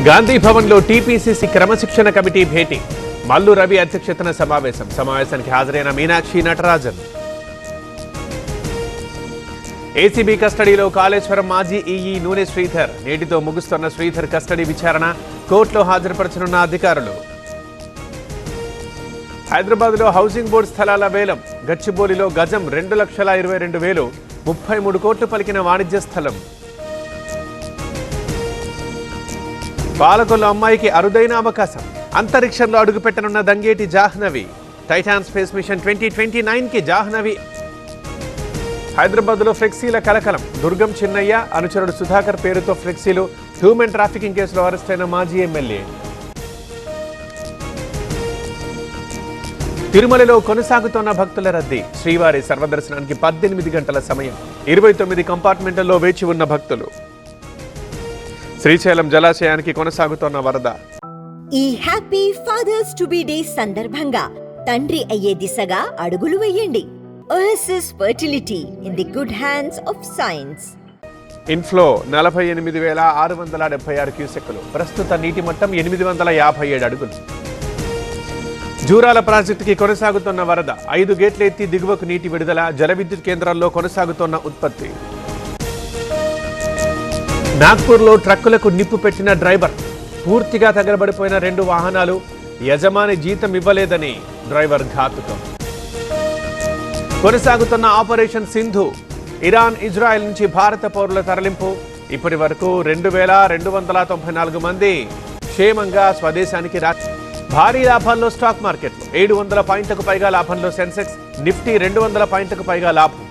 గాంధీ భవన్లో టీపీసీసీ క్రమశిక్షణ కమిటీ భేటీ. మల్లు రవి అధ్యక్షతన సమావేశానికి హాజరైన మీనాక్షి నటరాజన్. ఏసీబీ కస్టడీలో కాళేశ్వరం మాజీ ఈఈ నూనె శ్రీధర్. నేటితో ముగుస్తున్న శ్రీధర్ కస్టడీ విచారణ. కోర్టులో హాజరుపరచనున్న అధికారులు. హైదరాబాద్లో హౌసింగ్ బోర్డు స్థలాల వేలం. గచ్చిబౌలిలో గజం 2,22,000. 33 కోట్లు పలికిన వాణిజ్య స్థలం. పాలకొల్లు అమ్మాయికి అరుదైన అవకాశం. అంతరిక్షంలో అడుగుపెట్టనున్న Dangeti Jahnavi. Titan space mission 2029కి జాహ్నవి. హైదరాబాద్లో ఫ్లెక్సీల కలకలం. దుర్గం చిన్నయ్య అనుచరుడు సుధాకర్ పేరుతో ఫ్లెక్సీలు. హ్యూమన్ ట్రాఫికింగ్ కేసులో అరెస్టైన మాజీ ఎమ్మెల్యే. తిరుమలలో కొనసాగుతున్న భక్తుల రద్దీ. శ్రీవారి సర్వదర్శనానికి 18 గంటల సమయం. 29 కంపార్ట్మెంట్లలో వేచి ఉన్న భక్తులు. శ్రీశైలం జలాశయానికి కొనసాగుతున్న వరద. ఈ happy fathers to be day సందర్భంగా తండ్రి అయ్యే దిశగా అడుగులు వేయండి. OSS fertility in the good hands of science. Inflow 48,676 క్యూసెక్కులు. ప్రస్తుత నీటి మట్టం 857 అడుగులు. జూరాల ప్రాజెక్టుకి కొనసాగుతున్న వరద. 5 గేట్లు ఎత్తి దిగువకు నీటి విడుదల. జల విద్యుత్ కేంద్రాల్లో కొనసాగుతున్న ఉత్పత్తి. నాగ్పూర్లో ట్రక్కులకు నిప్పు పెట్టిన డ్రైవర్. పూర్తిగా తగలబడిపోయిన 2 వాహనాలు. యజమాని జీతం ఇవ్వలేదని డ్రైవర్ ఘాతుకం. కొనసాగుతున్న ఆపరేషన్ సింధు. ఇరాన్, ఇజ్రాయెల్ నుంచి భారత పౌరుల తరలింపు. ఇప్పటి వరకు 2,294 మంది క్షేమంగా స్వదేశానికి భారీ లాభాల్లో స్టాక్ మార్కెట్లు. 700 పాయింట్లకు పైగా లాభంలో సెన్సెక్స్. నిఫ్టీ 200 పాయింట్లకు పైగా లాభం.